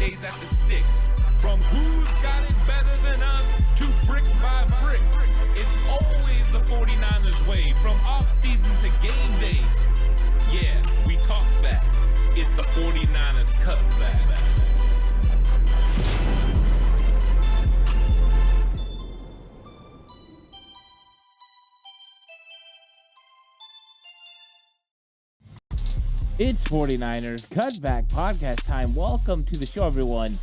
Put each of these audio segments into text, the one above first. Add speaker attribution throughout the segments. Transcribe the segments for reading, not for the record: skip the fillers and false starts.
Speaker 1: Fridays at the stick. From who's got it better than us to brick by brick. It's always the 49ers way, from off-season to game day. Yeah, we talk back. It's the 49ers Cutback.
Speaker 2: It's 49ers Cutback Podcast time. Welcome to the show, everyone.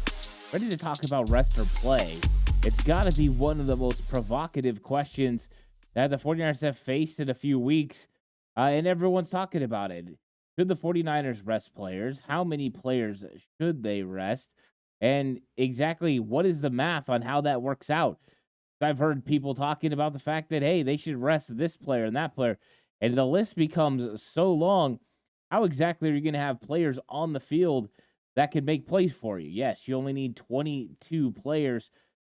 Speaker 2: Ready to talk about rest or play? It's got to be one of the most provocative questions that the 49ers have faced in a few weeks, and everyone's talking about it. Should the 49ers rest players? How many players should they rest? And exactly what is the math on how that works out? I've heard people talking about the fact that, hey, they should rest this player and that player, and the list becomes so long. How exactly are you going to have players on the field that could make plays for you? Yes, you only need 22 players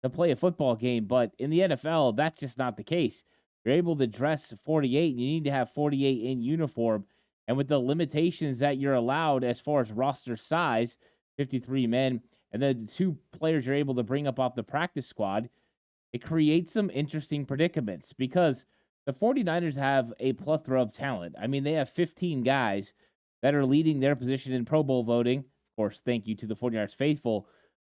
Speaker 2: to play a football game, but in the NFL, that's just not the case. You're able to dress 48, and you need to have 48 in uniform. And with the limitations that you're allowed as far as roster size, 53 men, and the 2 players you're able to bring up off the practice squad, it creates some interesting predicaments because the 49ers have a plethora of talent. I mean, they have 15 guys that are leading their position in Pro Bowl voting. Of course, thank you to the 49ers faithful.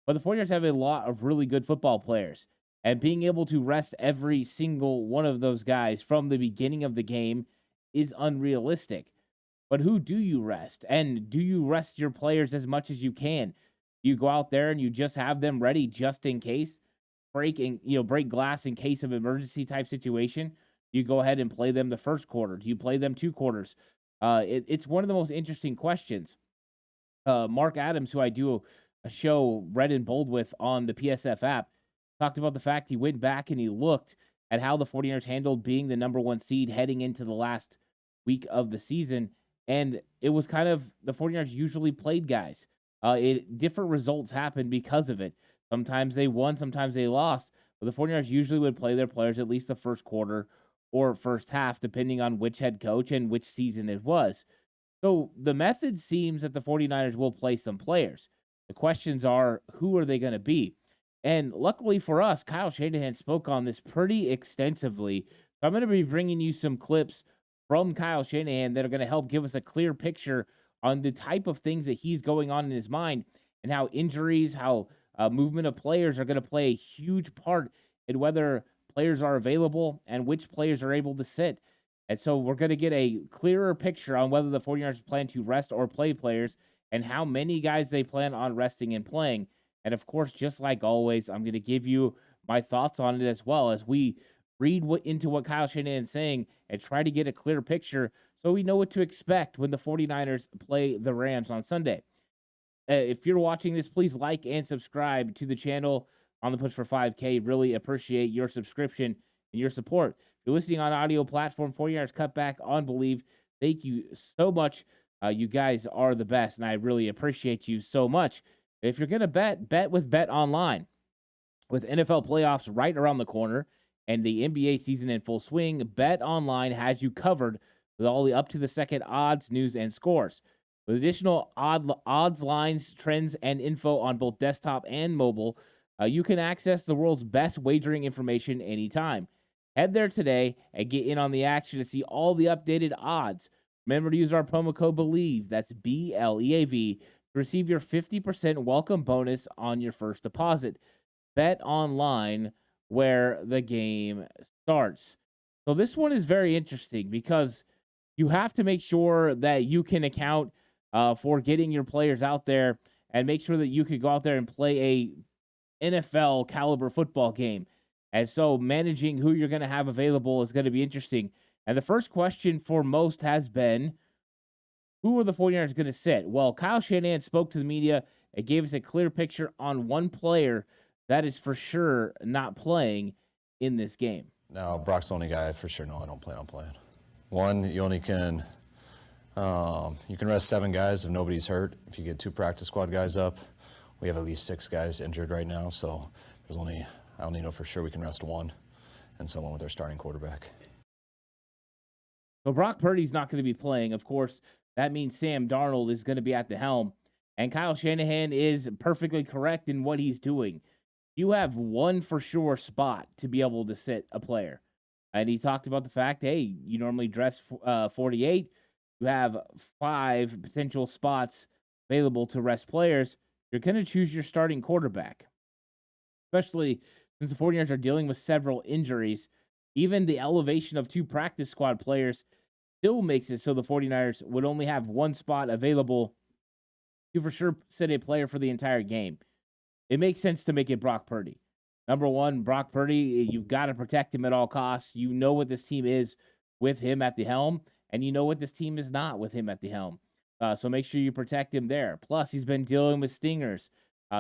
Speaker 2: But the 49ers have a lot of really good football players. And being able to rest every single one of those guys from the beginning of the game is unrealistic. But who do you rest? And do you rest your players as much as you can? You go out there and you just have them ready just in case, break glass in case of emergency type situation. You go ahead and play them the first quarter. Do you play them 2 quarters? It's one of the most interesting questions. Mark Adams, who I do a show red and bold with on the PSF app, talked about the fact he went back and he looked at how the 49ers handled being the number 1 seed heading into the last week of the season. And it was kind of the 49ers usually played guys. Different results happened because of it. Sometimes they won, sometimes they lost. But the 49ers usually would play their players at least the first quarter or first half, depending on which head coach and which season it was. So the method seems that the 49ers will play some players. The questions are, who are they going to be? And luckily for us, Kyle Shanahan spoke on this pretty extensively. So I'm going to be bringing you some clips from Kyle Shanahan that are going to help give us a clear picture on the type of things that he's going on in his mind and how injuries, how movement of players are going to play a huge part in whether players are available and which players are able to sit. And so we're going to get a clearer picture on whether the 49ers plan to rest or play players and how many guys they plan on resting and playing. And of course, just like always, I'm going to give you my thoughts on it as well as we read into what Kyle Shanahan is saying and try to get a clear picture so we know what to expect when the 49ers play the Rams on Sunday. If you're watching this, please like and subscribe to the channel on the Push for 5K. Really appreciate your subscription and your support. If you're listening on audio platform, 49ers Cutback on Believe, thank you so much. You guys are the best, and I really appreciate you so much. If you're going to bet with Bet Online. With NFL playoffs right around the corner and the NBA season in full swing, Bet Online has you covered with all the up-to-the-second odds, news, and scores. With additional odds, lines, trends, and info on both desktop and mobile, you can access the world's best wagering information anytime. Head there today and get in on the action to see all the updated odds. Remember to use our promo code BELIEVE, that's BLEAV, to receive your 50% welcome bonus on your first deposit. Bet Online, where the game starts. So this one is very interesting because you have to make sure that you can account for getting your players out there and make sure that you can go out there and play a NFL caliber football game. And so managing who you're going to have available is going to be interesting. And the first question for most has been, who are the 49ers going to sit? Well, Kyle Shanahan spoke to the media and gave us a clear picture on one player that is for sure not playing in this game.
Speaker 3: No, Brock's the only guy for sure. No, I don't plan on playing. One, you only can you can rest 7 guys if nobody's hurt. If you get 2 practice squad guys up, we have at least 6 guys injured right now. So I only know for sure we can rest 1 and someone with our starting quarterback.
Speaker 2: So Brock Purdy's not going to be playing. Of course, that means Sam Darnold is going to be at the helm. And Kyle Shanahan is perfectly correct in what he's doing. You have one for sure spot to be able to sit a player. And he talked about the fact, hey, you normally dress 48. You have 5 potential spots available to rest players. You're going to choose your starting quarterback, especially since the 49ers are dealing with several injuries. Even the elevation of 2 practice squad players still makes it so the 49ers would only have one spot available to for sure sit a player for the entire game. It makes sense to make it Brock Purdy. Number one, Brock Purdy, you've got to protect him at all costs. You know what this team is with him at the helm, and you know what this team is not with him at the helm. So make sure you protect him there. Plus, he's been dealing with stingers.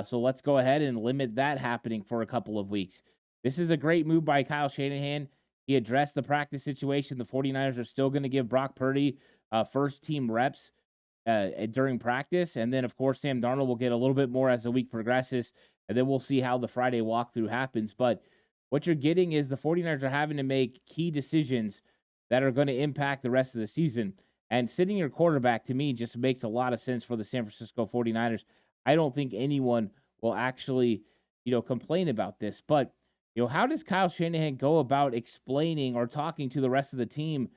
Speaker 2: So let's go ahead and limit that happening for a couple of weeks. This is a great move by Kyle Shanahan. He addressed the practice situation. The 49ers are still going to give Brock Purdy first team reps during practice. And then, of course, Sam Darnold will get a little bit more as the week progresses. And then we'll see how the Friday walkthrough happens. But what you're getting is the 49ers are having to make key decisions that are going to impact the rest of the season. And sitting your quarterback, to me, just makes a lot of sense for the San Francisco 49ers. I don't think anyone will actually, complain about this. But, how does Kyle Shanahan go about explaining or talking to the rest of the team,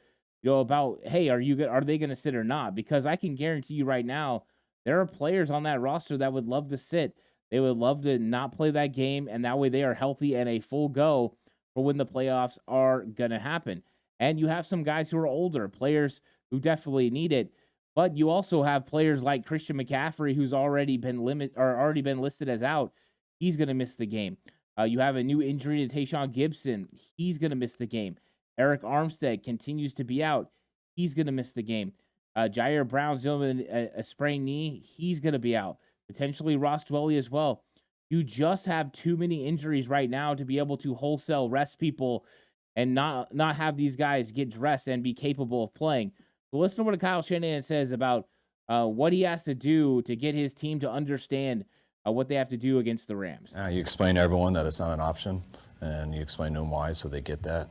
Speaker 2: about, hey, are they going to sit or not? Because I can guarantee you right now, there are players on that roster that would love to sit. They would love to not play that game, and that way they are healthy and a full go for when the playoffs are going to happen. And you have some guys who are older, players who definitely need it. But you also have players like Christian McCaffrey, who's already been listed as out. He's going to miss the game. You have a new injury to Tayshaun Gibson. He's going to miss the game. Eric Armstead continues to be out. He's going to miss the game. Jair Brown's dealing with a sprained knee. He's going to be out. Potentially Ross Dwelley as well. You just have too many injuries right now to be able to wholesale rest people and not have these guys get dressed and be capable of playing. So listen to what Kyle Shanahan says about what he has to do to get his team to understand what they have to do against the Rams.
Speaker 3: You explain to everyone that it's not an option, and you explain to them why so they get that.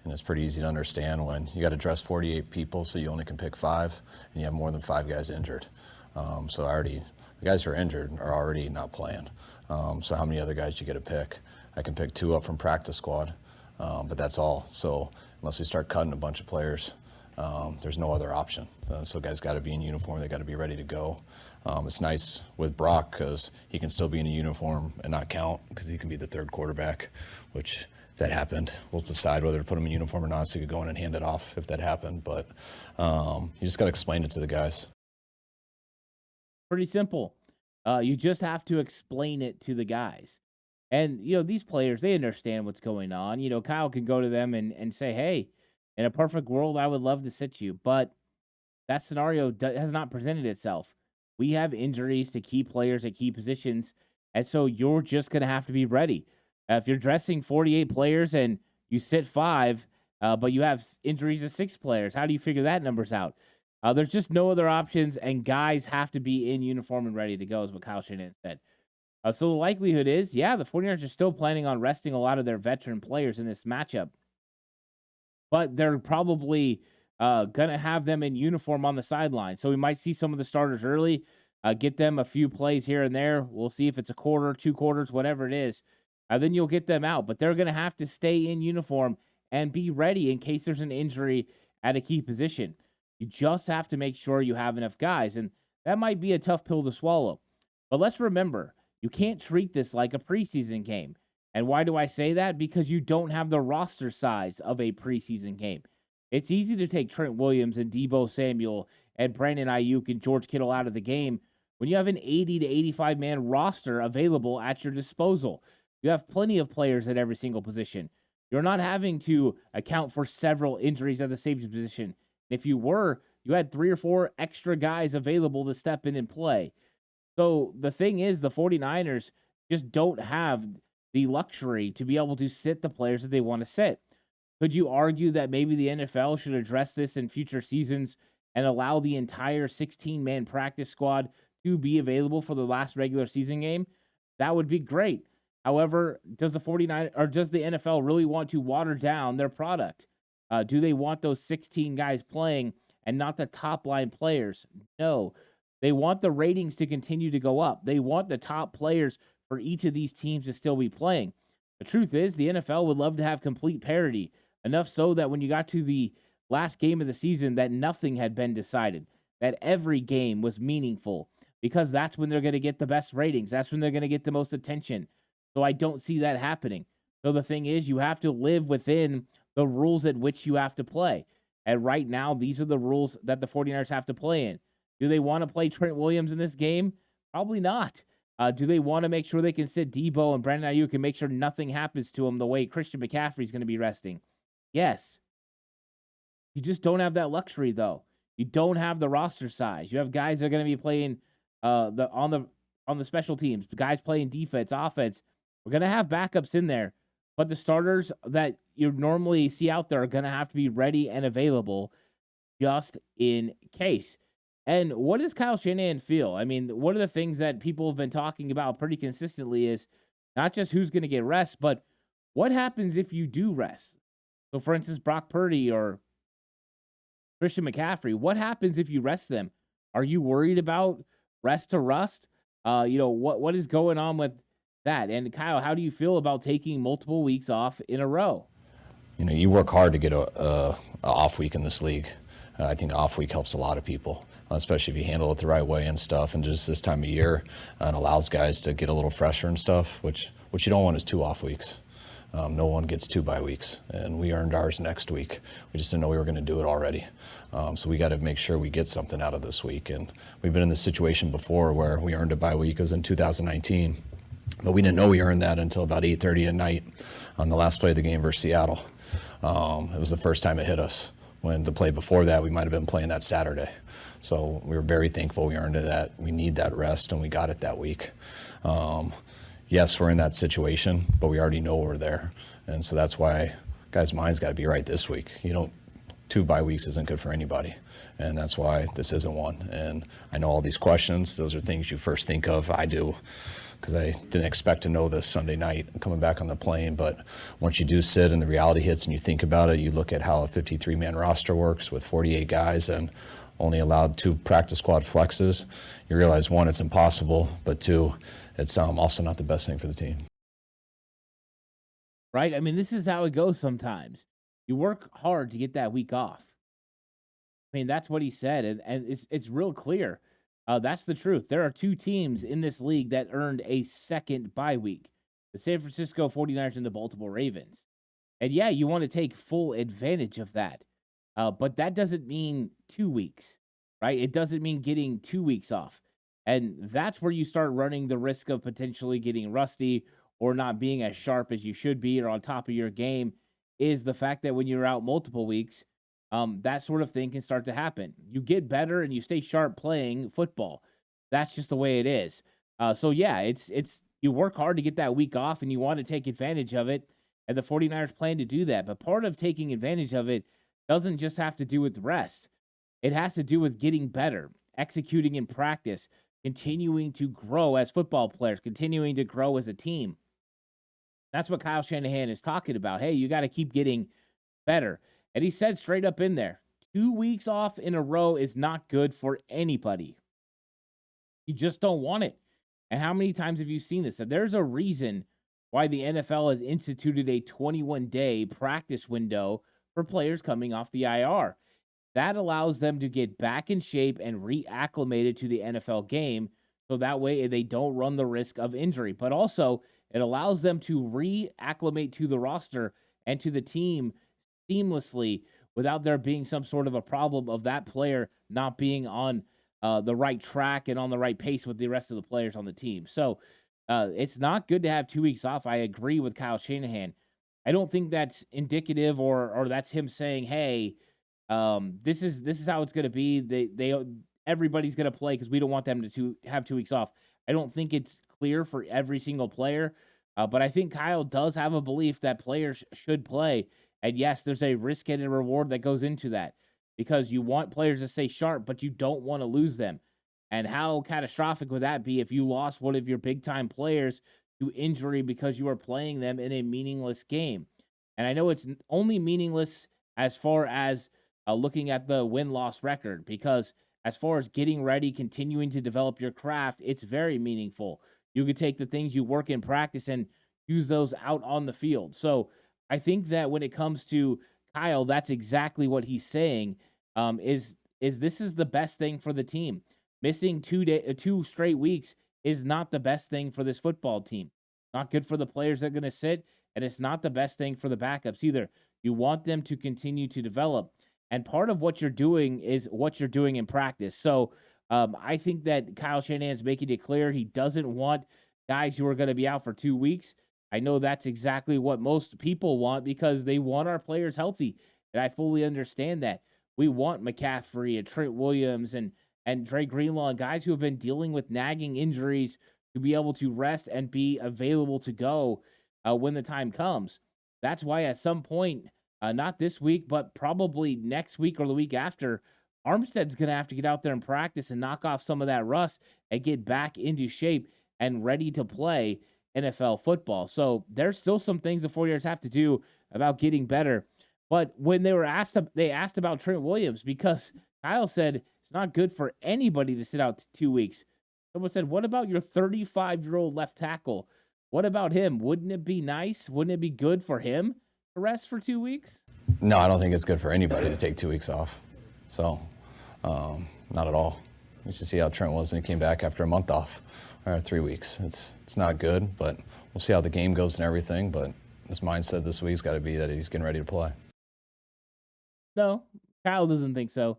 Speaker 3: And it's pretty easy to understand when you got to dress 48 people, so you only can pick 5, and you have more than 5 guys injured. So the guys who are injured are already not playing. So how many other guys do you get to pick? I can pick 2 up from practice squad, but that's all. So unless we start cutting a bunch of players, there's no other option. So guys got to be in uniform. They got to be ready to go. It's nice with Brock because he can still be in a uniform and not count because he can be the 3rd quarterback, which – that happened. We'll decide whether to put him in uniform or not, so you could go in and hand it off if that happened. But you just got to explain it to the guys.
Speaker 2: Pretty simple. You just have to explain it to the guys. And, these players, they understand what's going on. Kyle can go to them and say, hey, in a perfect world, I would love to sit you. But that scenario has not presented itself. We have injuries to key players at key positions, and so you're just going to have to be ready. If you're dressing 48 players and you sit 5, but you have injuries to 6 players, how do you figure that numbers out? There's just no other options, and guys have to be in uniform and ready to go, is what Kyle Shanahan said. So the likelihood is, the 49ers are still planning on resting a lot of their veteran players in this matchup. But they're probably going to have them in uniform on the sideline. So we might see some of the starters early, get them a few plays here and there. We'll see if it's a quarter, 2 quarters, whatever it is. Then you'll get them out. But they're going to have to stay in uniform and be ready in case there's an injury at a key position. You just have to make sure you have enough guys. And that might be a tough pill to swallow. But let's remember, you can't treat this like a preseason game. And why do I say that? Because you don't have the roster size of a preseason game. It's easy to take Trent Williams and Deebo Samuel and Brandon Ayuk and George Kittle out of the game when you have an 80 to 85 man roster available at your disposal. You have plenty of players at every single position. You're not having to account for several injuries at the safety position. If you were, you had 3 or 4 extra guys available to step in and play. So the thing is, the 49ers just don't have the luxury to be able to sit the players that they want to sit. Could you argue that maybe the NFL should address this in future seasons and allow the entire 16-man practice squad to be available for the last regular season game? That would be great. However, does the NFL really want to water down their product? Do they want those 16 guys playing and not the top line players? No. They want the ratings to continue to go up. They want the top players for each of these teams to still be playing. The truth is, the NFL would love to have complete parity, enough so that when you got to the last game of the season, that nothing had been decided, that every game was meaningful, because that's when they're going to get the best ratings. That's when they're going to get the most attention. So I don't see that happening. So the thing is, you have to live within the rules at which you have to play. And right now, these are the rules that the 49ers have to play in. Do they want to play Trent Williams in this game? Probably not. Do they want to make sure they can sit Debo and Brandon Ayuk and make sure nothing happens to him the way Christian McCaffrey is going to be resting? Yes. You just don't have that luxury, though. You don't have the roster size. You have guys that are going to be playing on the special teams, guys playing defense, offense. We're going to have backups in there, but the starters that you normally see out there are going to have to be ready and available just in case. And what does Kyle Shanahan feel? I mean, one of the things that people have been talking about pretty consistently is not just who's going to get rest, but what happens if you do rest? So, for instance, Brock Purdy or Christian McCaffrey, what happens if you rest them? Are you worried about rest to rust? What is going on with that? And Kyle, how do you feel about taking multiple weeks off in a row?
Speaker 3: You work hard to get a off week in this league. I think off week helps a lot of people, especially if you handle it the right way and stuff. And just this time of year, it allows guys to get a little fresher and stuff, which you don't want is 2 off weeks. No one gets 2 bye weeks, and we earned ours next week. We just didn't know we were going to do it already. So we got to make sure we get something out of this week. And we've been in this situation before where we earned a bye week. It was in 2019, but we didn't know we earned that until about 8:30 at night on the last play of the game versus Seattle. It was the first time it hit us. When the play before that, we might have been playing that Saturday. So we were very thankful we earned that. We need that rest, and we got it that week. Yes, we're in that situation, but we already know we're there. And so that's why guys' minds got to be right this week. 2 bye weeks isn't good for anybody. And that's why this isn't one. And I know all these questions. Those are things you first think of. I do, because I didn't expect to know this Sunday night coming back on the plane. But once you do sit and the reality hits and you think about it, you look at how a 53-man roster works with 48 guys and only allowed 2 practice squad flexes. You realize, 1, it's impossible, but 2, it's also not the best thing for the team.
Speaker 2: Right? I mean, this is how it goes sometimes. You work hard to get that week off. I mean, that's what he said, and it's real clear. That's the truth. There are 2 teams in this league that earned a second bye week, the San Francisco 49ers and the Baltimore Ravens. And yeah, you want to take full advantage of that. But that doesn't mean 2 weeks, right? It doesn't mean getting 2 weeks off. And that's where you start running the risk of potentially getting rusty or not being as sharp as you should be or on top of your game, is the fact that when you're out multiple weeks, that sort of thing can start to happen. You get better and you stay sharp playing football. That's just the way it is. So yeah, it's you work hard to get that week off and you want to take advantage of it. And the 49ers plan to do that. But part of taking advantage of it doesn't just have to do with rest. It has to do with getting better, executing in practice, continuing to grow as football players, continuing to grow as a team. That's what Kyle Shanahan is talking about. Hey, you got to keep getting better. And he said straight up in there, 2 weeks off in a row is not good for anybody. You just don't want it. And how many times have you seen this? There's a reason why the NFL has instituted a 21-day practice window for players coming off the IR. That allows them to get back in shape and reacclimated to the NFL game, so that way they don't run the risk of injury. But also, it allows them to reacclimate to the roster and to the team seamlessly without there being some sort of a problem of that player not being on the right track and on the right pace with the rest of the players on the team. So it's not good to have 2 weeks off. I agree with Kyle Shanahan. I don't think that's indicative or that's him saying, hey, this is how it's going to be. Everybody's going to play because we don't want them to have 2 weeks off. I don't think it's clear for every single player, but I think Kyle does have a belief that players should play. And yes, there's a risk and a reward that goes into that because you want players to stay sharp, but you don't want to lose them. And how catastrophic would that be if you lost one of your big-time players to injury because you are playing them in a meaningless game? And I know it's only meaningless as far as looking at the win-loss record, because as far as getting ready, continuing to develop your craft, it's very meaningful. You could take the things you work in practice and use those out on the field. So I think that when it comes to Kyle, that's exactly what he's saying. Is this is the best thing for the team. Missing 2 straight weeks is not the best thing for this football team. Not good for the players that are going to sit, and it's not the best thing for the backups either. You want them to continue to develop. And part of what you're doing is what you're doing in practice. So I think that Kyle Shanahan's making it clear he doesn't want guys who are going to be out for 2 weeks. I know that's exactly what most people want because they want our players healthy. And I fully understand that. We want McCaffrey and Trent Williams and Dre Greenlaw and guys who have been dealing with nagging injuries to be able to rest and be available to go when the time comes. That's why at some point, not this week, but probably next week or the week after, Armstead's going to have to get out there and practice and knock off some of that rust and get back into shape and ready to play NFL football. So there's still some things the 49ers have to do about getting better. But when they asked about Trent Williams because Kyle said it's not good for anybody to sit out 2 weeks. Someone said, what about your 35-year-old left tackle? What about him? Wouldn't it be nice? Wouldn't it be good for him to rest for 2 weeks?
Speaker 3: No, I don't think it's good for anybody to take 2 weeks off. So, not at all. We should see how Trent was when he came back after a month off, or 3 weeks. It's not good, but we'll see how the game goes and everything. But his mindset this week's got to be that he's getting ready to play.
Speaker 2: No, Kyle doesn't think so.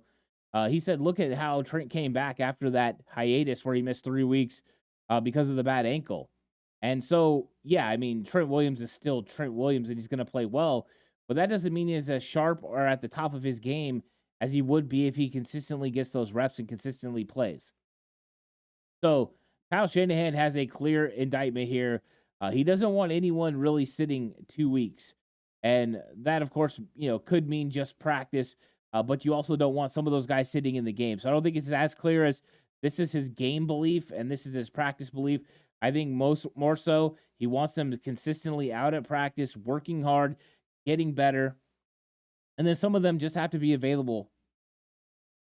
Speaker 2: He said, look at how Trent came back after that hiatus where he missed 3 weeks because of the bad ankle. And so, yeah, I mean, Trent Williams is still Trent Williams and he's going to play well, but that doesn't mean he's as sharp or at the top of his game as he would be if he consistently gets those reps and consistently plays. So Kyle Shanahan has a clear indictment here. He doesn't want anyone really sitting 2 weeks. And that, of course, could mean just practice, but you also don't want some of those guys sitting in the game. So I don't think it's as clear as this is his game belief and this is his practice belief. I think more so he wants them to consistently out at practice, working hard, getting better. And then some of them just have to be available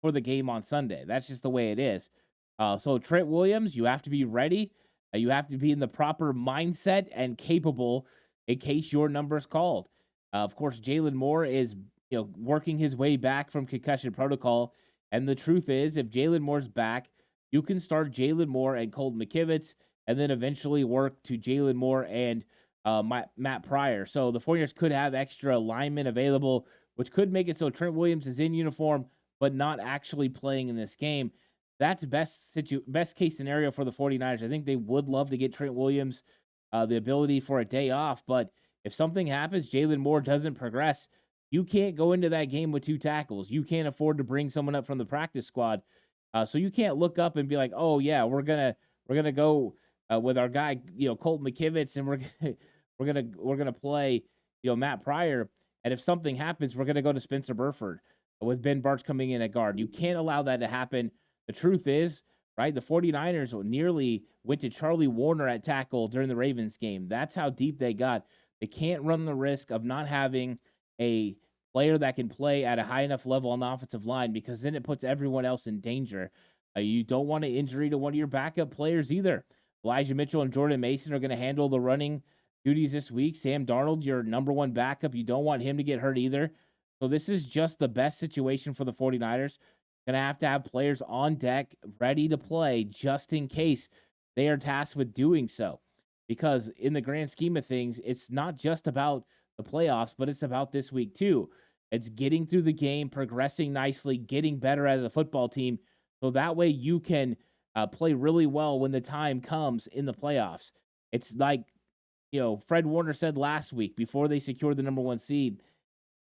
Speaker 2: for the game on Sunday. That's just the way it is. So Trent Williams, you have to be ready. You have to be in the proper mindset and capable in case your number is called. Of course, Jalen Moore is working his way back from concussion protocol. And the truth is, if Jalen Moore's back, you can start Jalen Moore and Colton McKivitz and then eventually work to Jalen Moore and Matt Pryor. So the 49ers could have extra linemen available, which could make it so Trent Williams is in uniform but not actually playing in this game. That's best case scenario for the 49ers. I think they would love to get Trent Williams the ability for a day off, but if something happens, Jalen Moore doesn't progress, you can't go into that game with 2 tackles. You can't afford to bring someone up from the practice squad. So you can't look up and be like, oh yeah, we're gonna go with our guy, Colton McKivitz, and we're gonna play, Matt Pryor. And if something happens, we're gonna go to Spencer Burford with Ben Bartch coming in at guard. You can't allow that to happen. The truth is, right, the 49ers nearly went to Charlie Warner at tackle during the Ravens game. That's how deep they got. They can't run the risk of not having a player that can play at a high enough level on the offensive line because then it puts everyone else in danger. You don't want an injury to one of your backup players either. Elijah Mitchell and Jordan Mason are going to handle the running duties this week. Sam Darnold, your number 1 backup, you don't want him to get hurt either. So this is just the best situation for the 49ers. Going to have players on deck ready to play just in case they are tasked with doing so. Because in the grand scheme of things, it's not just about the playoffs, but it's about this week too. It's getting through the game, progressing nicely, getting better as a football team. So that way you can play really well when the time comes in the playoffs. It's like, Fred Warner said last week before they secured the number 1 seed,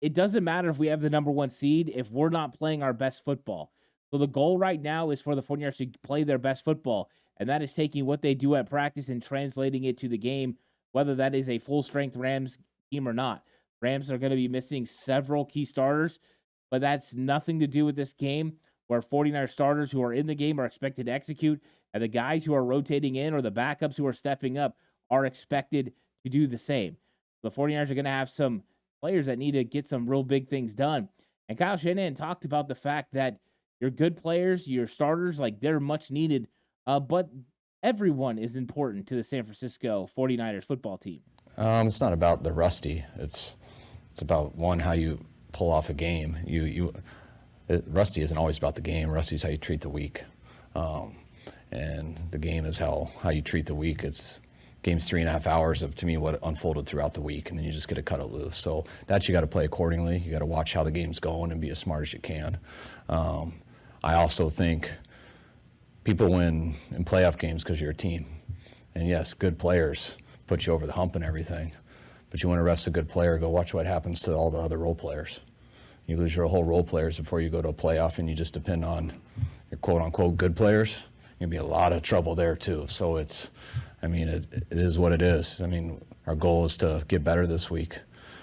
Speaker 2: it doesn't matter if we have the number 1 seed if we're not playing our best football. So the goal right now is for the 49ers to play their best football, and that is taking what they do at practice and translating it to the game, whether that is a full-strength Rams team or not. Rams are going to be missing several key starters, but that's nothing to do with this game where 49ers starters who are in the game are expected to execute, and the guys who are rotating in or the backups who are stepping up are expected to do the same. The 49ers are going to have some players that need to get some real big things done. And Kyle Shanahan talked about the fact that Your good players, your starters, like they're much needed. But everyone is important to the San Francisco 49ers football team.
Speaker 3: It's not about the rusty. It's about, one, how you pull off a game. Rusty isn't always about the game. Rusty is how you treat the week. And the game is how you treat the week. Game's 3.5 hours of, to me, what unfolded throughout the week, and then you just get to cut it loose. So that you got to play accordingly. You got to watch how the game's going and be as smart as you can. I also think people win in playoff games because you're a team. And yes, good players put you over the hump and everything. But you want to rest a good player, go watch what happens to all the other role players. You lose your whole role players before you go to a playoff, and you just depend on your quote-unquote good players. You're going to be a lot of trouble there too. So it is what it is. I mean, our goal is to get better this week.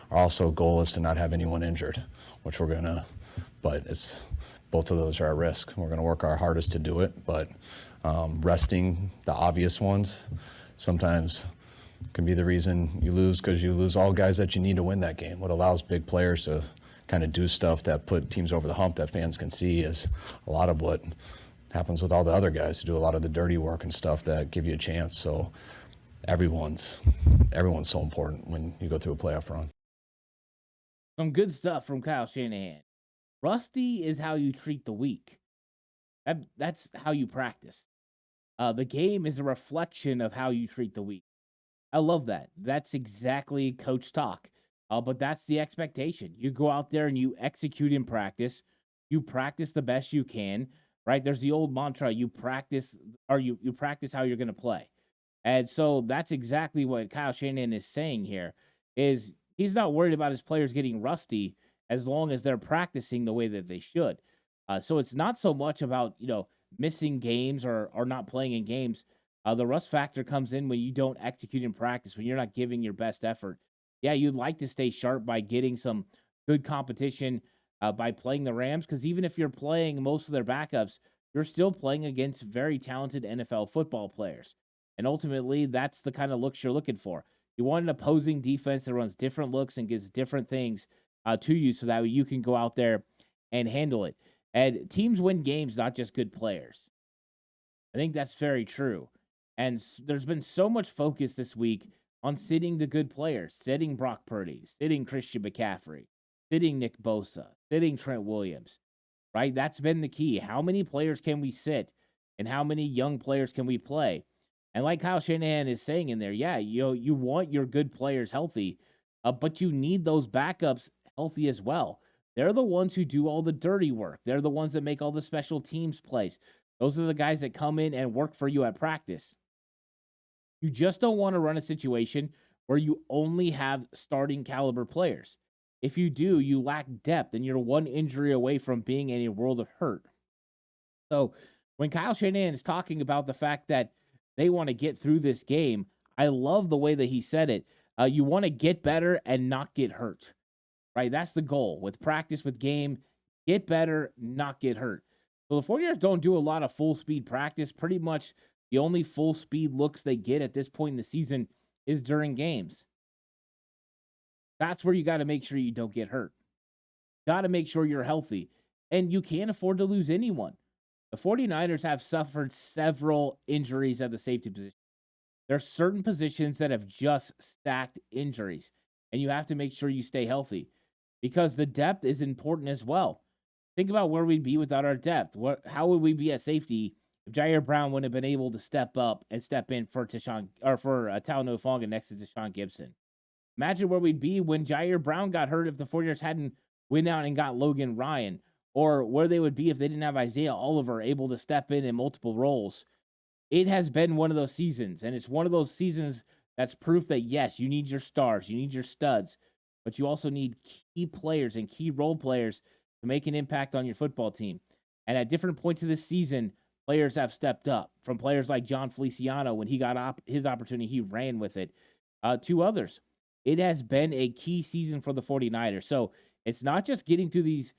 Speaker 3: Our also goal is to not have anyone injured, which we're going to, but both of those are at risk. We're going to work our hardest to do it, but resting the obvious ones sometimes can be the reason you lose, because you lose all guys that you need to win that game. What allows big players to kind of do stuff that put teams over the hump that fans can see is a lot of what happens with all the other guys who do a lot of the dirty work and stuff that give you a chance. So everyone's so important when you go through a playoff run.
Speaker 2: Some good stuff from Kyle Shanahan. Rusty is how you treat the week. That's how you practice. The game is a reflection of how you treat the week. I love that. That's exactly coach talk. But that's the expectation. You go out there and you execute in practice. You practice the best you can, right? There's the old mantra, you practice how you're going to play. And so that's exactly what Kyle Shanahan is saying here, is he's not worried about his players getting rusty as long as they're practicing the way that they should. So it's not so much about, missing games or not playing in games. The rust factor comes in when you don't execute in practice, when you're not giving your best effort. Yeah, you'd like to stay sharp by getting some good competition by playing the Rams, because even if you're playing most of their backups, you're still playing against very talented NFL football players. And ultimately, that's the kind of looks you're looking for. You want an opposing defense that runs different looks and gives different things to you, so that way you can go out there and handle it. And teams win games, not just good players. I think that's very true. And there's been so much focus this week on sitting the good players, sitting Brock Purdy, sitting Christian McCaffrey, sitting Nick Bosa, sitting Trent Williams, right? That's been the key. How many players can we sit, and how many young players can we play? And like Kyle Shanahan is saying in there, yeah, you want your good players healthy, but you need those backups healthy as well. They're the ones who do all the dirty work. They're the ones that make all the special teams plays. Those are the guys that come in and work for you at practice. You just don't want to run a situation where you only have starting caliber players. If you do, you lack depth, and you're one injury away from being in a world of hurt. So when Kyle Shanahan is talking about the fact that they want to get through this game, I love the way that he said it. You want to get better and not get hurt, right? That's the goal with practice, with game. Get better, not get hurt. So the 49ers don't do a lot of full speed practice. Pretty much the only full speed looks they get at this point in the season is during games. That's where you got to make sure you don't get hurt. Got to make sure you're healthy. And you can't afford to lose anyone. The 49ers have suffered several injuries at the safety position. There are certain positions that have just stacked injuries, and you have to make sure you stay healthy, because the depth is important as well. Think about where we'd be without our depth. How would we be at safety if Jair Brown wouldn't have been able to step up and step in for Talanoa Hufanga next to Deshaun Gibson? Imagine where we'd be when Jair Brown got hurt if the 49ers hadn't went out and got Logan Ryan, or where they would be if they didn't have Isaiah Oliver able to step in multiple roles. It has been one of those seasons, and it's one of those seasons that's proof that, yes, you need your stars, you need your studs, but you also need key players and key role players to make an impact on your football team. And at different points of this season, players have stepped up, from players like John Feliciano. When he got his opportunity, he ran with it, to others. It has been a key season for the 49ers. So it's not just getting to these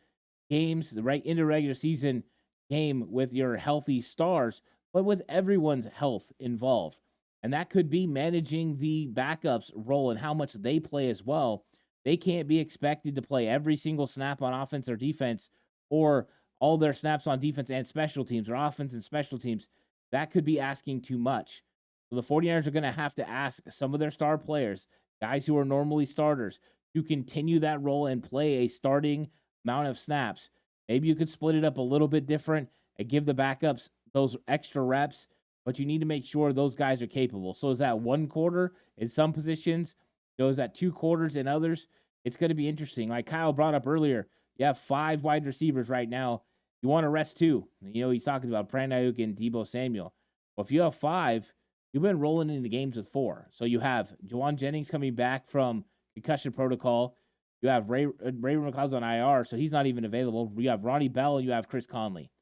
Speaker 2: games, right into regular season game with your healthy stars, but with everyone's health involved. And that could be managing the backups role and how much they play as well. They can't be expected to play every single snap on offense or defense, or all their snaps on defense and special teams, or offense and special teams, that could be asking too much. So the 49ers are going to have to ask some of their star players, guys who are normally starters, to continue that role and play a starting amount of snaps. Maybe you could split it up a little bit different and give the backups those extra reps, but you need to make sure those guys are capable. So is that 1 quarter in some positions? Is that 2 quarters in others? It's going to be interesting. Like Kyle brought up earlier, you have 5 wide receivers right now. You want to rest 2. He's talking about Brandon Ayuk and Deebo Samuel. Well, if you have 5, you've been rolling into games with 4. So you have Juwan Jennings coming back from concussion protocol. You have Ray McLeod's on IR, so he's not even available. You have Ronnie Bell and you have Chris Conley.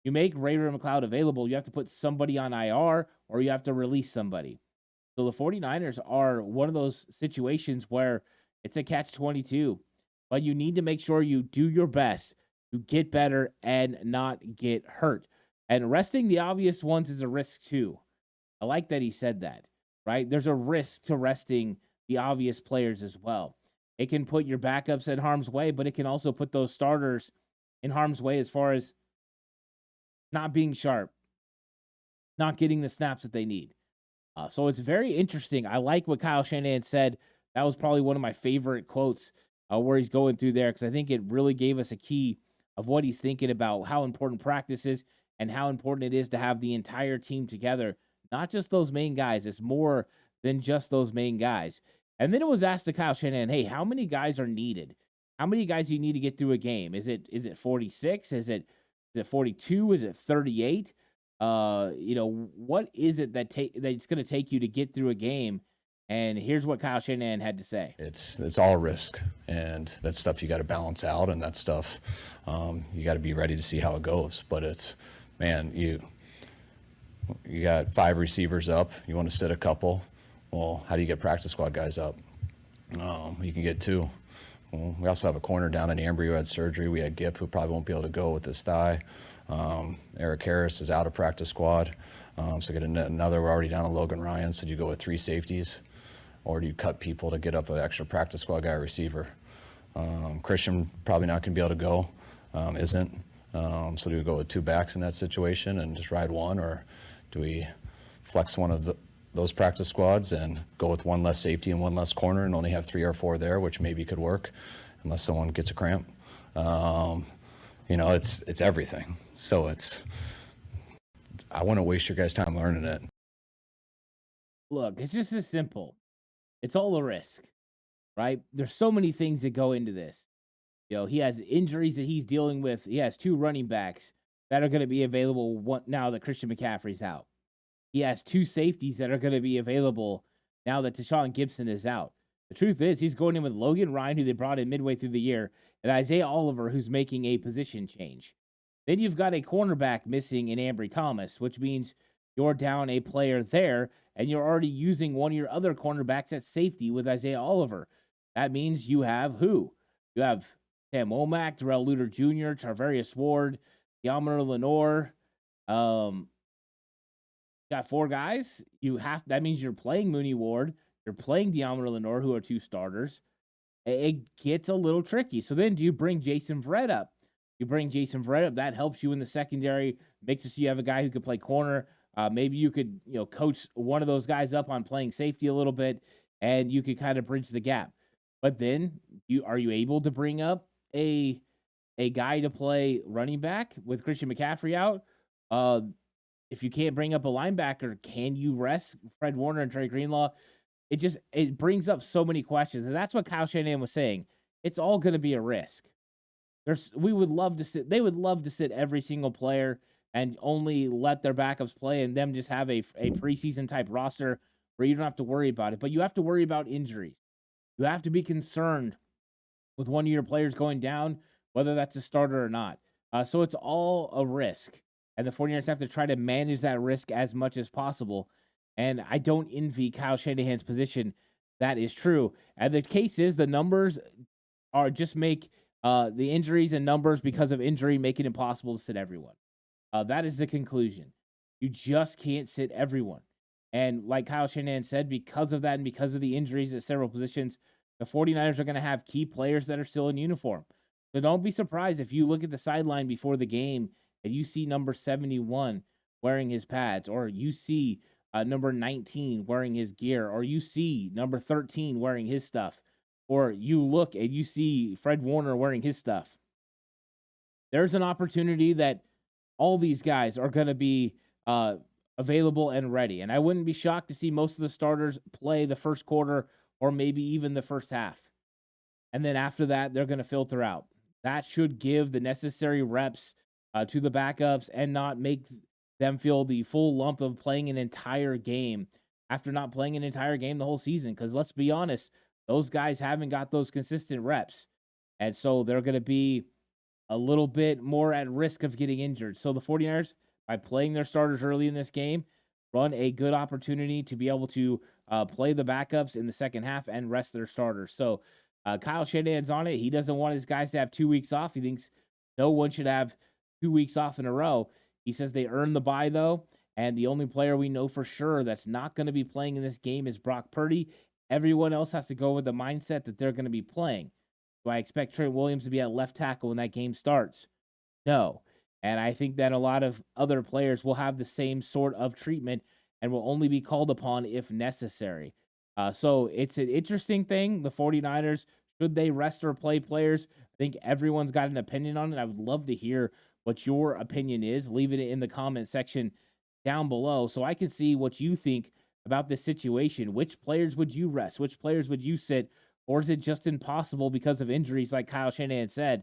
Speaker 2: You make Ray McLeod available, you have to put somebody on IR or you have to release somebody. So the 49ers are one of those situations where it's a catch-22. But you need to make sure you do your best to get better and not get hurt. And resting the obvious ones is a risk too. I like that he said that, right? There's a risk to resting the obvious players as well. It can put your backups in harm's way, but it can also put those starters in harm's way as far as not being sharp, not getting the snaps that they need. So it's very interesting. I like what Kyle Shanahan said. That was probably one of my favorite quotes where he's going through there, because I think it really gave us a key of what he's thinking about, how important practice is and how important it is to have the entire team together, not just those main guys. It's more than just those main guys. And then it was asked to Kyle Shanahan, hey, how many guys are needed? How many guys do you need to get through a game? Is it 46? Is it 42? Is it 38? What is it that it's going to take you to get through a game? And here's what Kyle Shanahan had to say.
Speaker 3: It's all risk, and that stuff you got to balance out, and that stuff you got to be ready to see how it goes. But it's, man, you got 5 receivers up. You want to sit a couple. Well, how do you get practice squad guys up? You can get 2. Well, we also have a corner down in Ambry who had surgery. We had Gip, who probably won't be able to go with his thigh. Eric Harris is out of practice squad. So get another. We're already down to Logan Ryan. So do you go with 3 safeties, or do you cut people to get up an extra practice squad guy receiver? Christian probably not going to be able to go. Isn't. So do we go with 2 backs in that situation and just ride 1, or do we flex one of those practice squads and go with 1 less safety and 1 less corner and only have 3 or 4 there, which maybe could work unless someone gets a cramp? It's everything. So I want to waste your guys' time learning it.
Speaker 2: Look, it's just as simple. It's all a risk, right? There's so many things that go into this. He has injuries that he's dealing with. He has 2 running backs that are going to be available now that Christian McCaffrey's out. He has 2 safeties that are going to be available now that Deshaun Gibson is out. The truth is, he's going in with Logan Ryan, who they brought in midway through the year, and Isaiah Oliver, who's making a position change. Then you've got a cornerback missing in Ambry Thomas, which means you're down a player there, and you're already using one of your other cornerbacks at safety with Isaiah Oliver. That means you have who? You have Sam Womack, Darrell Luter Jr., Charvarius Ward, Yammer Lenore. Got 4 guys. That means you're playing Mooney Ward. You're playing De'Amon Lenore, who are 2 starters. It gets a little tricky. So then do you bring Jason Verrett up? You bring Jason Verrett up. That helps you in the secondary. Makes it so you have a guy who could play corner. Maybe you could coach one of those guys up on playing safety a little bit, and you could kind of bridge the gap. But then are you able to bring up a guy to play running back with Christian McCaffrey out? If you can't bring up a linebacker, can you rest Fred Warner and Trey Greenlaw? It brings up so many questions. And that's what Kyle Shanahan was saying. It's all going to be a risk. They would love to sit every single player and only let their backups play and them just have a preseason type roster where you don't have to worry about it. But you have to worry about injuries. You have to be concerned with one of your players going down, whether that's a starter or not. So it's all a risk. And the 49ers have to try to manage that risk as much as possible. And I don't envy Kyle Shanahan's position. That is true. And the case is the numbers are just make the injuries and numbers because of injury make it impossible to sit everyone. That is the conclusion. You just can't sit everyone. And like Kyle Shanahan said, because of that and because of the injuries at several positions, the 49ers are going to have key players that are still in uniform. So don't be surprised if you look at the sideline before the game and you see number 71 wearing his pads, or you see number 19 wearing his gear, or you see number 13 wearing his stuff, or you look and you see Fred Warner wearing his stuff. There's an opportunity that all these guys are going to be available and ready. And I wouldn't be shocked to see most of the starters play the first quarter or maybe even the first half. And then after that, they're going to filter out. That should give the necessary reps to the backups and not make them feel the full lump of playing an entire game after not playing an entire game the whole season. Because let's be honest, those guys haven't got those consistent reps. And so they're going to be a little bit more at risk of getting injured. So the 49ers, by playing their starters early in this game, run a good opportunity to be able to play the backups in the second half and rest their starters. So Kyle Shanahan's on it. He doesn't want his guys to have 2 weeks off. He thinks no one should have 2 weeks off in a row. He says they earned the bye, though, and the only player we know for sure that's not going to be playing in this game is Brock Purdy. Everyone else has to go with the mindset that they're going to be playing. Do I expect Trent Williams to be at left tackle when that game starts? No. And I think that a lot of other players will have the same sort of treatment and will only be called upon if necessary. So it's an interesting thing. The 49ers, should they rest or play players? I think everyone's got an opinion on it. I would love to hear what your opinion is. Leave it in the comment section down below so I can see what you think about this situation. Which players would you rest? Which players would you sit? Or is it just impossible because of injuries, like Kyle Shanahan said,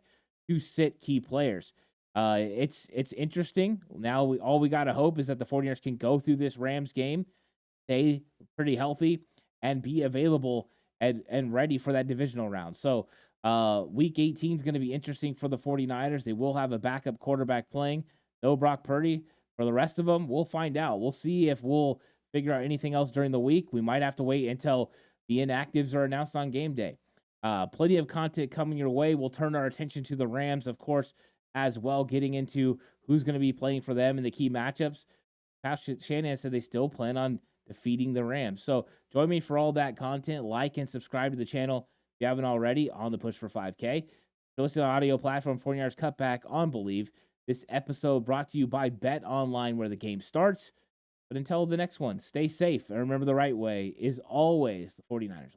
Speaker 2: to sit key players? It's interesting. Now, all we got to hope is that the 49ers can go through this Rams game, stay pretty healthy, and be available and ready for that divisional round. So week 18 is going to be interesting for the 49ers. They will have a backup quarterback playing. No Brock Purdy. For the rest of them, we'll find out. We'll see if we'll figure out anything else during the week. We might have to wait until the inactives are announced on game day. Plenty of content coming your way. We'll turn our attention to the Rams, of course, as well, getting into who's going to be playing for them in the key matchups. Kyle Shanahan said they still plan on defeating the Rams. So join me for all that content. Like and subscribe to the channel if you haven't already on the Push for 5K. You're listening on audio platform 49ers Cutback on Believe. This episode brought to you by Bet Online, where the game starts. But until the next one, stay safe and remember the right way is always the 49ers.